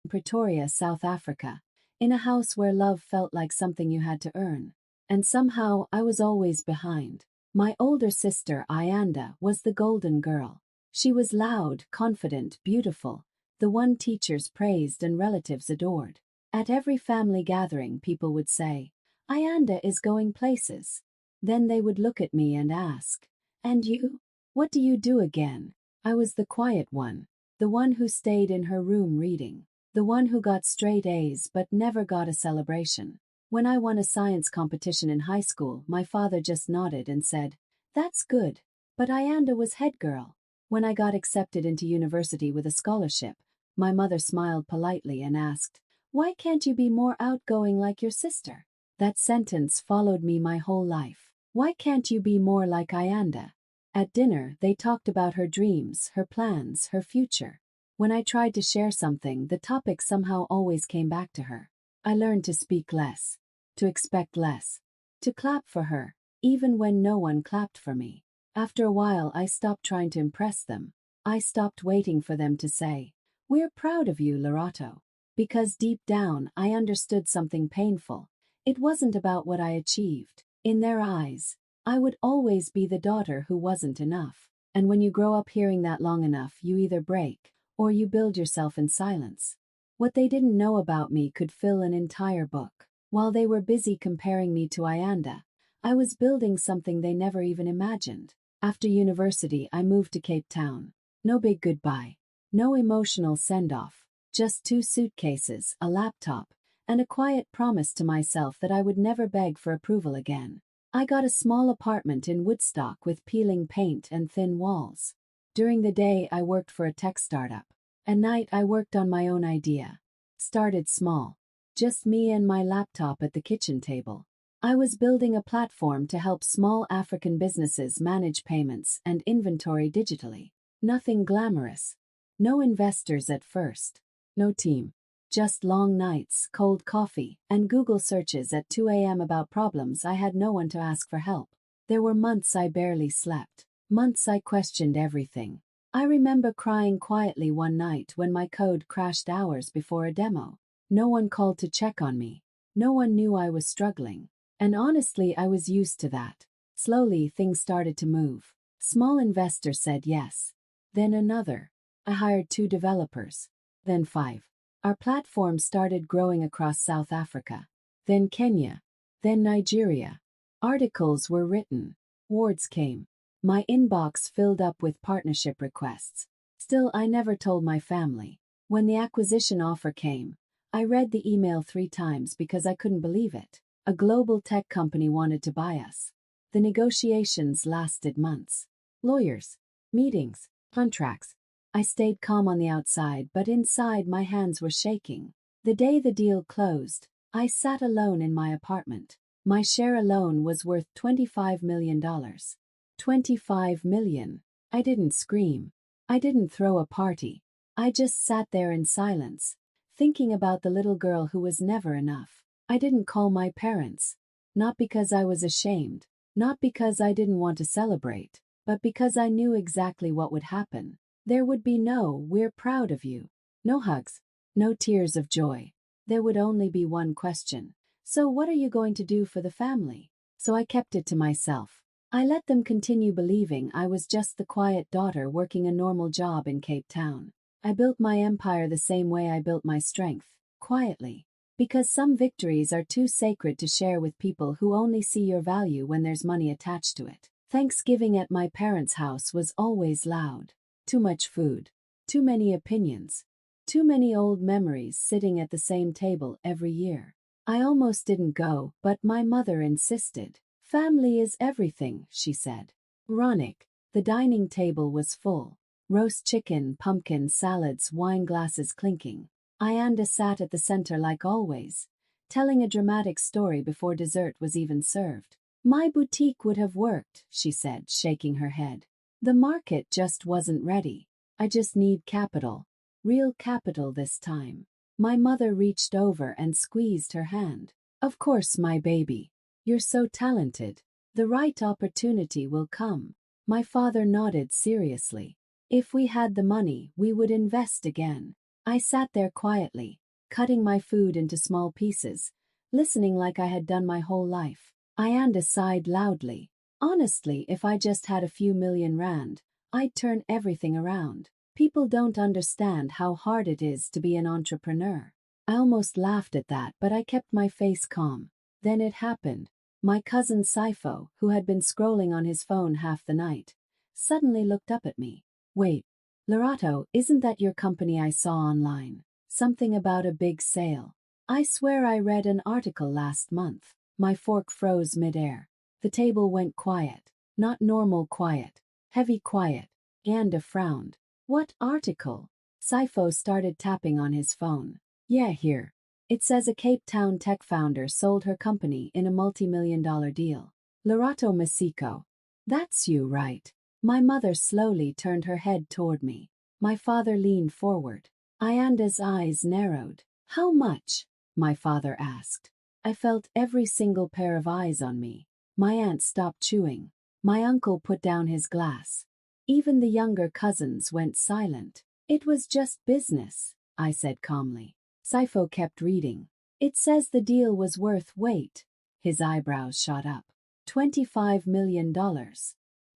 Pretoria, South Africa, in a house where love felt like something you had to earn. And somehow I was always behind. My older sister, Ayanda, was the golden girl. She was loud, confident, beautiful, the one teachers praised and relatives adored. At every family gathering, people would say, "Ayanda is going places." Then they would look at me and ask, "And you? What do you do again?" I was the quiet one, the one who stayed in her room reading, the one who got straight A's but never got a celebration. When I won a science competition in high school, my father just nodded and said, "That's good." But Ayanda was head girl. When I got accepted into university with a scholarship, my mother smiled politely and asked, "Why can't you be more outgoing like your sister?" That sentence followed me my whole life. Why can't you be more like Ayanda? At dinner, they talked about her dreams, her plans, her future. When I tried to share something, the topic somehow always came back to her. I learned to speak less, to expect less, to clap for her, even when no one clapped for me. After a while, I stopped trying to impress them. I stopped waiting for them to say, "We're proud of you, Lorato." Because deep down, I understood something painful. It wasn't about what I achieved. In their eyes, I would always be the daughter who wasn't enough. And when you grow up hearing that long enough, you either break, or you build yourself in silence. What they didn't know about me could fill an entire book. While they were busy comparing me to Ayanda, I was building something they never even imagined. After university, I moved to Cape Town. No big goodbye. No emotional send-off. Just 2 suitcases, a laptop, and a quiet promise to myself that I would never beg for approval again. I got a small apartment in Woodstock with peeling paint and thin walls. During the day, I worked for a tech startup. At night, I worked on my own idea. Started small. Just me and my laptop at the kitchen table. I was building a platform to help small African businesses manage payments and inventory digitally. Nothing glamorous. No investors at first. No team. Just long nights, cold coffee, and Google searches at 2 a.m. about problems I had no one to ask for help. There were months I barely slept. Months I questioned everything. I remember crying quietly one night when my code crashed hours before a demo. No one called to check on me. No one knew I was struggling. And honestly, I was used to that. Slowly, things started to move. Small investor said yes. Then another. I hired 2 developers. Then 5. Our platform started growing across South Africa. Then Kenya. Then Nigeria. Articles were written. Awards came. My inbox filled up with partnership requests. Still, I never told my family. When the acquisition offer came, I read the email 3 times because I couldn't believe it. A global tech company wanted to buy us. The negotiations lasted months. Lawyers, meetings, contracts. I stayed calm on the outside, but inside my hands were shaking. The day the deal closed, I sat alone in my apartment. My share alone was worth $25 million. $25 million. I didn't scream. I didn't throw a party. I just sat there in silence, thinking about the little girl who was never enough. I didn't call my parents. Not because I was ashamed. Not because I didn't want to celebrate, but because I knew exactly what would happen. There would be no "we're proud of you." No hugs. No tears of joy. There would only be one question. So what are you going to do for the family? So I kept it to myself. I let them continue believing I was just the quiet daughter working a normal job in Cape Town. I built my empire the same way I built my strength, quietly. Because some victories are too sacred to share with people who only see your value when there's money attached to it. Thanksgiving at my parents' house was always loud. Too much food. Too many opinions. Too many old memories sitting at the same table every year. I almost didn't go, but my mother insisted. "Family is everything," she said. Ironic. The dining table was full. Roast chicken, pumpkin, salads, wine glasses clinking. Ayanda sat at the center like always, telling a dramatic story before dessert was even served. "My boutique would have worked," she said, shaking her head. "The market just wasn't ready. I just need capital. Real capital this time." My mother reached over and squeezed her hand. "Of course, my baby. You're so talented. The right opportunity will come." My father nodded seriously. "If we had the money, we would invest again." I sat there quietly, cutting my food into small pieces, listening like I had done my whole life. Ayanda sighed loudly. Honestly, if I just had a few million rand, I'd turn everything around. People don't understand how hard it is to be an entrepreneur. I almost laughed at that, but I kept my face calm. Then it happened. My cousin Saifo, who had been scrolling on his phone half the night, suddenly looked up at me. Wait, Lorato, isn't that your company I saw online? Something about a big sale. I swear I read an article last month. My fork froze midair. The table went quiet. Not normal quiet. Heavy quiet. Ayanda frowned. What article? Saifo started tapping on his phone. Yeah, here. It says a Cape Town tech founder sold her company in a multi-million-dollar deal. Lorato Masiko. That's you, right? My mother slowly turned her head toward me. My father leaned forward. Ayanda's eyes narrowed. How much? My father asked. I felt every single pair of eyes on me. My aunt stopped chewing. My uncle put down his glass. Even the younger cousins went silent. It was just business, I said calmly. Saifo kept reading. It says the deal was worth, wait. His eyebrows shot up. $25 million.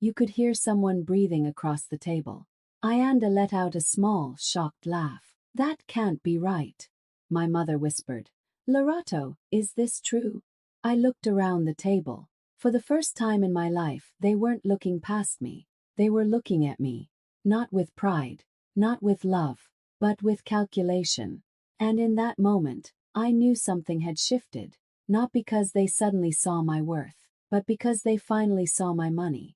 You could hear someone breathing across the table. Ayanda let out a small, shocked laugh. That can't be right. My mother whispered. Lorato, is this true? I looked around the table. For the first time in my life, they weren't looking past me. They were looking at me. Not with pride, not with love, but with calculation. And in that moment, I knew something had shifted. Not because they suddenly saw my worth, but because they finally saw my money.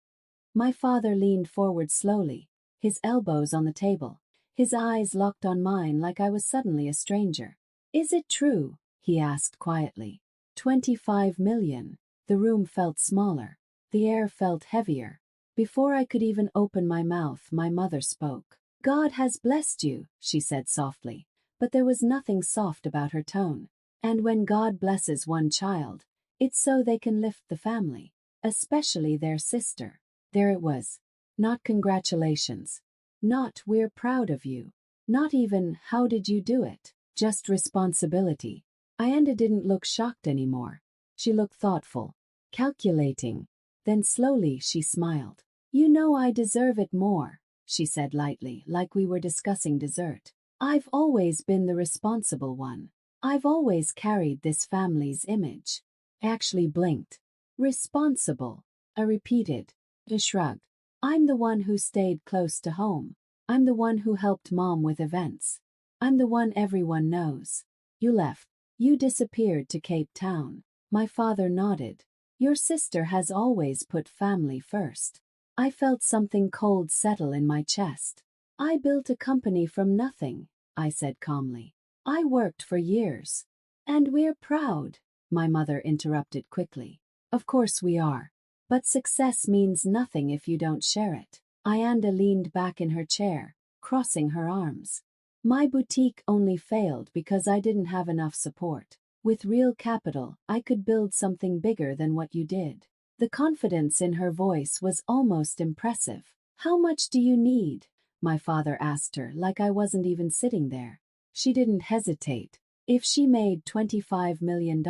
My father leaned forward slowly, his elbows on the table, his eyes locked on mine like I was suddenly a stranger. Is it true? He asked quietly. 25 million. The room felt smaller. The air felt heavier. Before I could even open my mouth, my mother spoke. God has blessed you, she said softly, but there was nothing soft about her tone. And when God blesses one child, it's so they can lift the family, especially their sister. There it was. Not congratulations. Not we're proud of you. Not even how did you do it. Just responsibility. Ayanda didn't look shocked anymore. She looked thoughtful, calculating. Then slowly she smiled. You know I deserve it more, she said lightly, like we were discussing dessert. I've always been the responsible one. I've always carried this family's image. I actually blinked. Responsible, I repeated. I shrugged. I'm the one who stayed close to home. I'm the one who helped Mom with events. I'm the one everyone knows. You left. You disappeared to Cape Town. My father nodded. Your sister has always put family first. I felt something cold settle in my chest. I built a company from nothing, I said calmly. I worked for years. And we're proud, my mother interrupted quickly. Of course we are. But success means nothing if you don't share it. Ayanda leaned back in her chair, crossing her arms. My boutique only failed because I didn't have enough support. With real capital, I could build something bigger than what you did. The confidence in her voice was almost impressive. How much do you need? My father asked her like I wasn't even sitting there. She didn't hesitate. If she made $25 million,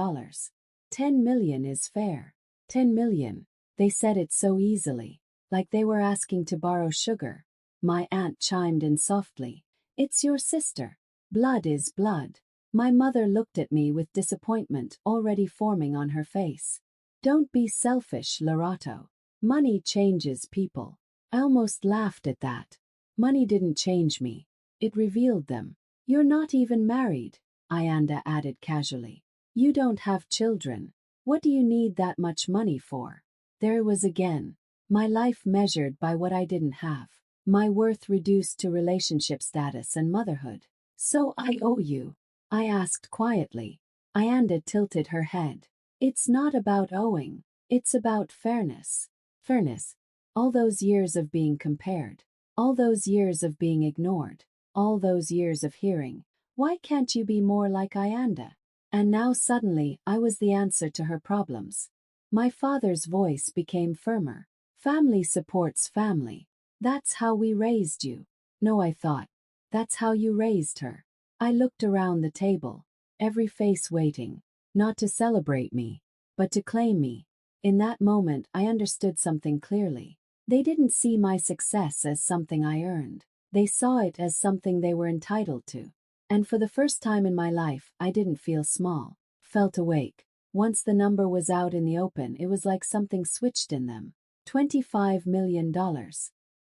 10 million is fair. 10 million. They said it so easily, like they were asking to borrow sugar. My aunt chimed in softly. It's your sister. Blood is blood. My mother looked at me with disappointment already forming on her face. Don't be selfish, Lorato. Money changes people. I almost laughed at that. Money didn't change me. It revealed them. You're not even married, Ayanda added casually. You don't have children. What do you need that much money for? There it was again. My life measured by what I didn't have. My worth reduced to relationship status and motherhood. So I owe you? I asked quietly. Ayanda tilted her head. It's not about owing. It's about fairness. Fairness. All those years of being compared. All those years of being ignored. All those years of hearing, why can't you be more like Ayanda? And now suddenly I was the answer to her problems. My father's voice became firmer. Family supports family. That's how we raised you. No, I thought. That's how you raised her. I looked around the table, every face waiting, not to celebrate me, but to claim me. In that moment, I understood something clearly. They didn't see my success as something I earned. They saw it as something they were entitled to. And for the first time in my life, I didn't feel small, felt awake. Once the number was out in the open, it was like something switched in them. $25 million.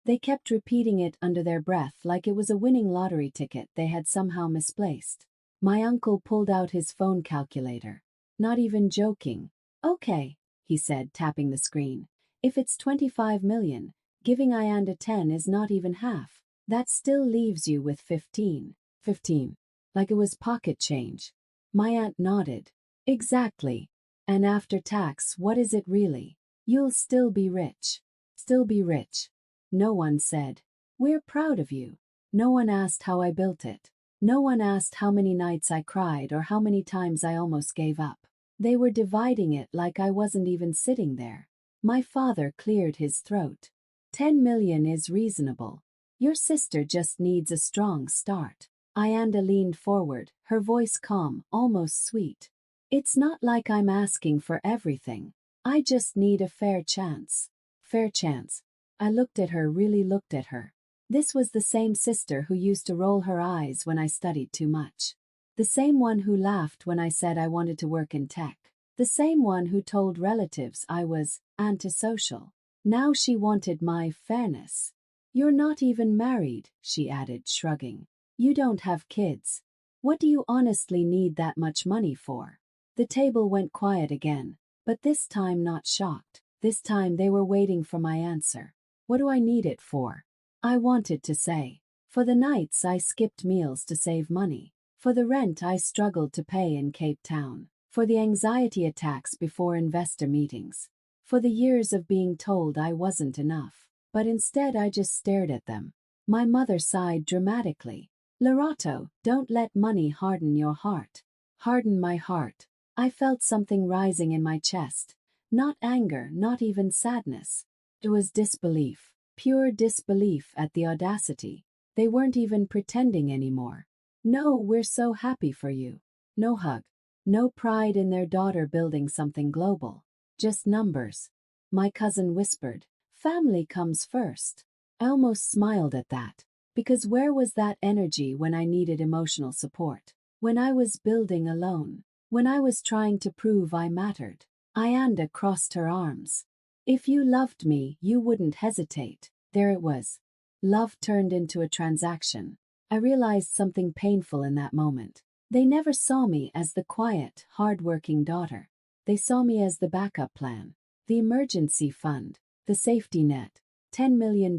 They kept repeating it under their breath like it was a winning lottery ticket they had somehow misplaced. My uncle pulled out his phone calculator. Not even joking. Okay, he said, tapping the screen. If it's 25 million, giving Ayanda 10 is not even half. That still leaves you with 15. 15. Like it was pocket change. My aunt nodded. Exactly. And after tax, what is it really? You'll still be rich. Still be rich. No one said, "We're proud of you." No one asked how I built it. No one asked how many nights I cried or how many times I almost gave up. They were dividing it like I wasn't even sitting there. My father cleared his throat. 10 million is reasonable. Your sister just needs a strong start. Ayanda leaned forward, her voice calm, almost sweet. It's not like I'm asking for everything. I just need a fair chance. Fair chance. I looked at her, really looked at her. This was the same sister who used to roll her eyes when I studied too much. The same one who laughed when I said I wanted to work in tech. The same one who told relatives I was antisocial. Now she wanted my fairness. You're not even married, she added, shrugging. You don't have kids. What do you honestly need that much money for? The table went quiet again, but this time not shocked. This time they were waiting for my answer. What do I need it for? I wanted to say. For the nights I skipped meals to save money. For the rent I struggled to pay in Cape Town. For the anxiety attacks before investor meetings. For the years of being told I wasn't enough. But instead I just stared at them. My mother sighed dramatically. Lorato, don't let money harden your heart. Harden my heart. I felt something rising in my chest. Not anger, not even sadness. It was disbelief. Pure disbelief at the audacity. They weren't even pretending anymore. No, we're so happy for you. No hug. No pride in their daughter building something global. Just numbers. My cousin whispered, "Family comes first." I almost smiled at that. Because where was that energy when I needed emotional support? When I was building alone? When I was trying to prove I mattered? Ayanda crossed her arms. If you loved me, you wouldn't hesitate. There it was. Love turned into a transaction. I realized something painful in that moment. They never saw me as the quiet, hard-working daughter. They saw me as the backup plan, the emergency fund, the safety net. $10 million.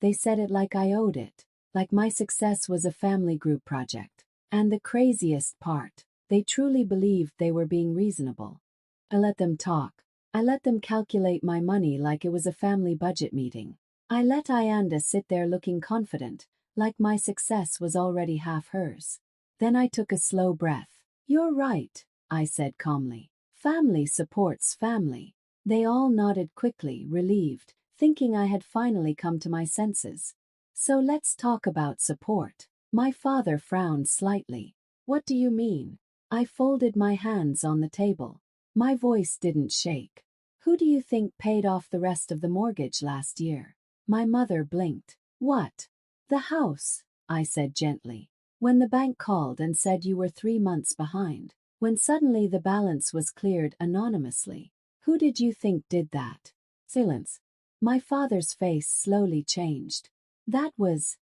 They said it like I owed it, like my success was a family group project. And the craziest part, they truly believed they were being reasonable. I let them talk. I let them calculate my money like it was a family budget meeting. I let Ayanda sit there looking confident, like my success was already half hers. Then I took a slow breath. You're right, I said calmly. Family supports family. They all nodded quickly, relieved, thinking I had finally come to my senses. So let's talk about support. My father frowned slightly. What do you mean? I folded my hands on the table. My voice didn't shake. Who do you think paid off the rest of the mortgage last year? My mother blinked. What? The house, I said gently. When the bank called and said you were 3 months behind. When suddenly the balance was cleared anonymously. Who did you think did that? Silence. My father's face slowly changed. That was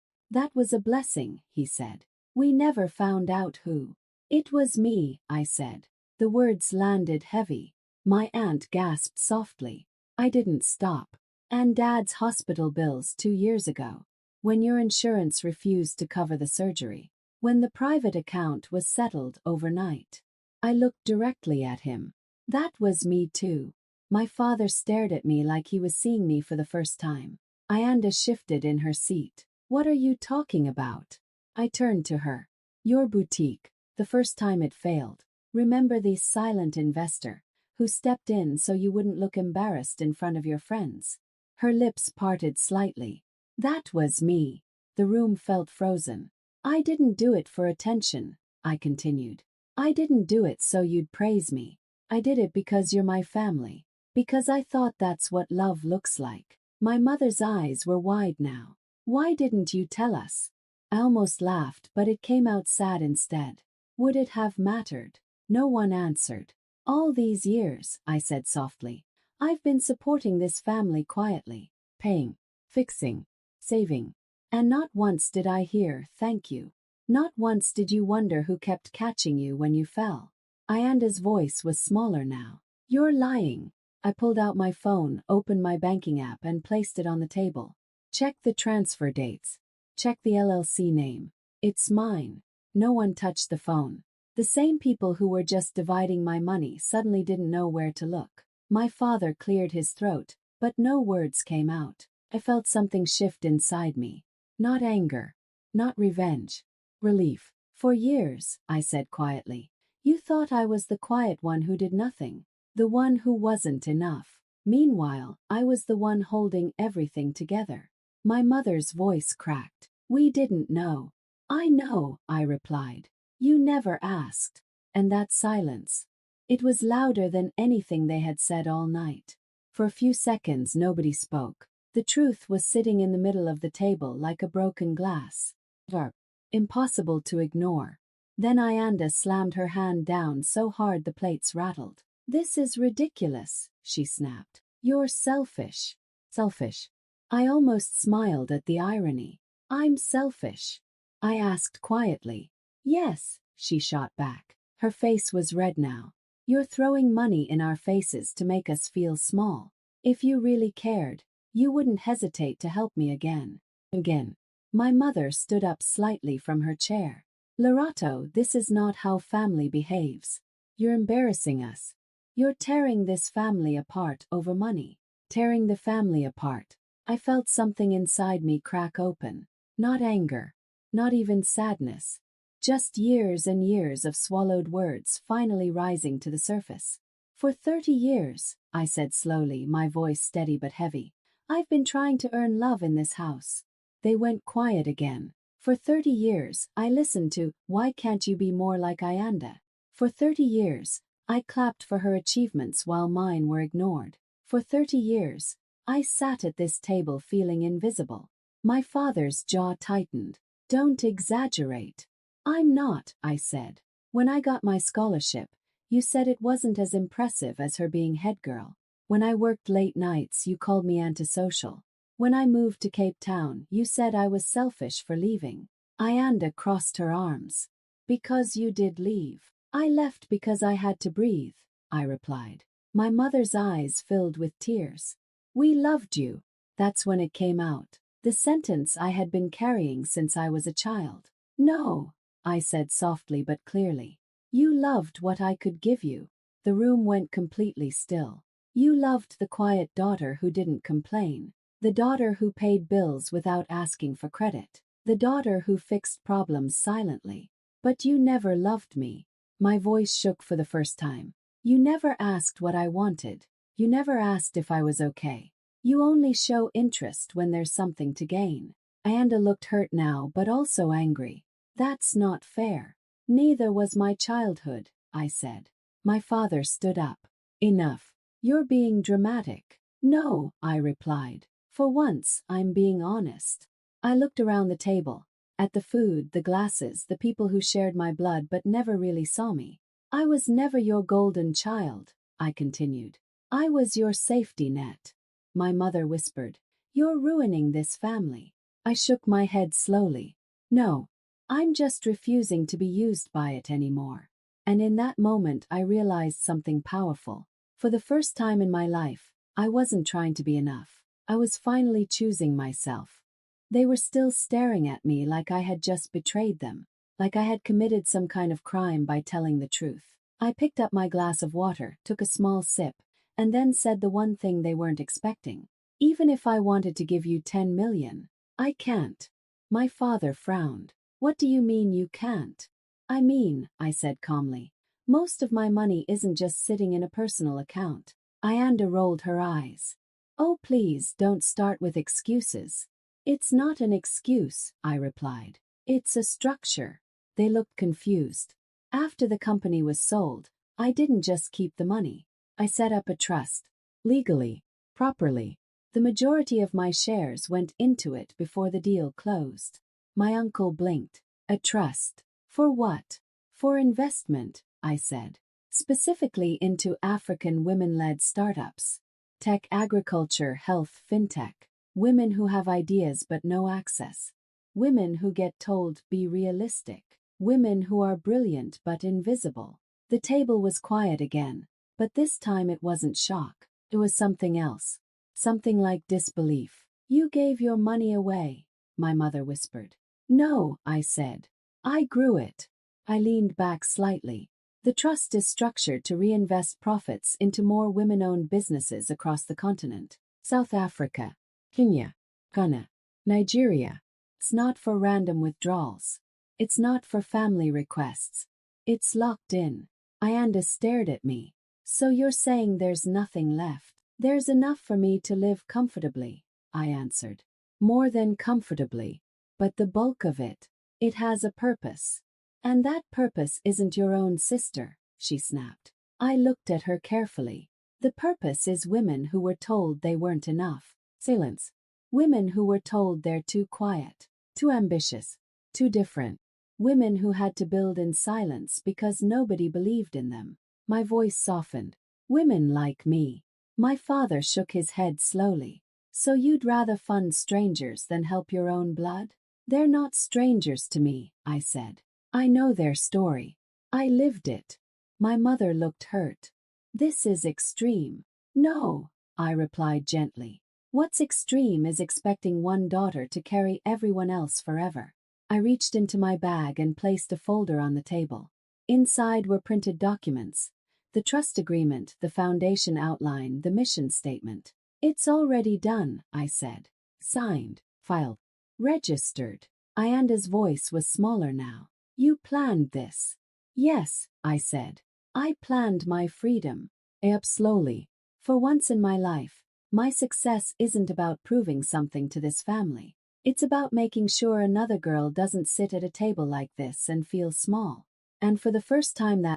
a blessing, he said. We never found out who. It was me, I said. The words landed heavy. My aunt gasped softly. I didn't stop. And Dad's hospital bills 2 years ago. When your insurance refused to cover the surgery. When the private account was settled overnight. I looked directly at him. That was me too. My father stared at me like he was seeing me for the first time. Ayanda shifted in her seat. What are you talking about? I turned to her. Your boutique. The first time it failed. Remember the silent investor who stepped in so you wouldn't look embarrassed in front of your friends? Her lips parted slightly. That was me. The room felt frozen. I didn't do it for attention, I continued. I didn't do it so you'd praise me. I did it because you're my family. Because I thought that's what love looks like. My mother's eyes were wide now. Why didn't you tell us? I almost laughed, but it came out sad instead. Would it have mattered? No one answered. All these years, I said softly, I've been supporting this family quietly, paying, fixing, saving. And not once did I hear, thank you. Not once did you wonder who kept catching you when you fell. Ayanda's voice was smaller now. You're lying. I pulled out my phone, opened my banking app and placed it on the table. Check the transfer dates. Check the LLC name. It's mine. No one touched the phone. The same people who were just dividing my money suddenly didn't know where to look. My father cleared his throat, but no words came out. I felt something shift inside me. Not anger. Not revenge. Relief. For years, I said quietly, you thought I was the quiet one who did nothing. The one who wasn't enough. Meanwhile, I was the one holding everything together. My mother's voice cracked. We didn't know. I know, I replied. You never asked. And that silence. It was louder than anything they had said all night. For a few seconds nobody spoke. The truth was sitting in the middle of the table like a broken glass. Impossible to ignore. Then Ayanda slammed her hand down so hard the plates rattled. This is ridiculous, she snapped. You're selfish. Selfish. I almost smiled at the irony. I'm selfish. I asked quietly. Yes, she shot back. Her face was red now. You're throwing money in our faces to make us feel small. If you really cared, you wouldn't hesitate to help me again. Again. My mother stood up slightly from her chair. Lorato, this is not how family behaves. You're embarrassing us. You're tearing this family apart over money. Tearing the family apart. I felt something inside me crack open. Not anger. Not even sadness. Just years and years of swallowed words finally rising to the surface. For 30 years, I said slowly, my voice steady but heavy, I've been trying to earn love in this house. They went quiet again. For 30 years, I listened to, why can't you be more like Ayanda? For 30 years, I clapped for her achievements while mine were ignored. For 30 years, I sat at this table feeling invisible. My father's jaw tightened. Don't exaggerate. I'm not, I said. When I got my scholarship, you said it wasn't as impressive as her being head girl. When I worked late nights, you called me antisocial. When I moved to Cape Town, you said I was selfish for leaving. Ayanda crossed her arms. Because you did leave. I left because I had to breathe, I replied. My mother's eyes filled with tears. We loved you. That's when it came out. The sentence I had been carrying since I was a child. No, I said softly but clearly. You loved what I could give you. The room went completely still. You loved the quiet daughter who didn't complain. The daughter who paid bills without asking for credit. The daughter who fixed problems silently. But you never loved me. My voice shook for the first time. You never asked what I wanted. You never asked if I was okay. You only show interest when there's something to gain. Ayanda looked hurt now but also angry. That's not fair. Neither was my childhood, I said. My father stood up. Enough. You're being dramatic. No, I replied. For once, I'm being honest. I looked around the table. At the food, the glasses, the people who shared my blood but never really saw me. I was never your golden child, I continued. I was your safety net. My mother whispered, you're ruining this family. I shook my head slowly. No, I'm just refusing to be used by it anymore. And in that moment I realized something powerful. For the first time in my life, I wasn't trying to be enough. I was finally choosing myself. They were still staring at me like I had just betrayed them, like I had committed some kind of crime by telling the truth. I picked up my glass of water, took a small sip, and then said the one thing they weren't expecting. Even if I wanted to give you 10 million, I can't. My father frowned. What do you mean you can't? I mean, I said calmly, most of my money isn't just sitting in a personal account. Ayanda rolled her eyes. Oh, please don't start with excuses. It's not an excuse, I replied. It's a structure. They looked confused. After the company was sold, I didn't just keep the money. I set up a trust. Legally, properly. The majority of my shares went into it before the deal closed. My uncle blinked. A trust. For what? For investment, I said. Specifically into African women-led startups. Tech, agriculture, health, fintech. Women who have ideas but no access. Women who get told, be realistic. Women who are brilliant but invisible. The table was quiet again, but this time it wasn't shock. It was something else. Something like disbelief. You gave your money away, my mother whispered. No, I said. I grew it. I leaned back slightly. The trust is structured to reinvest profits into more women-owned businesses across the continent. South Africa, Kenya, Ghana, Nigeria. It's not for random withdrawals. It's not for family requests. It's locked in. Ayanda stared at me. So you're saying there's nothing left? There's enough for me to live comfortably, I answered. More than comfortably. But the bulk of it, it has a purpose. And that purpose isn't your own sister, she snapped. I looked at her carefully. The purpose is women who were told they weren't enough. Silence. Women who were told they're too quiet, too ambitious, too different. Women who had to build in silence because nobody believed in them. My voice softened. Women like me. My father shook his head slowly. So you'd rather fund strangers than help your own blood? They're not strangers to me, I said. I know their story. I lived it. My mother looked hurt. This is extreme. No, I replied gently. What's extreme is expecting one daughter to carry everyone else forever. I reached into my bag and placed a folder on the table. Inside were printed documents. The trust agreement, the foundation outline, the mission statement. It's already done, I said. Signed, filed, registered. Ayanda's voice was smaller now. You planned this. Yes, I said. I planned my freedom. Up slowly. For once in my life, my success isn't about proving something to this family. It's about making sure another girl doesn't sit at a table like this and feel small. And for the first time that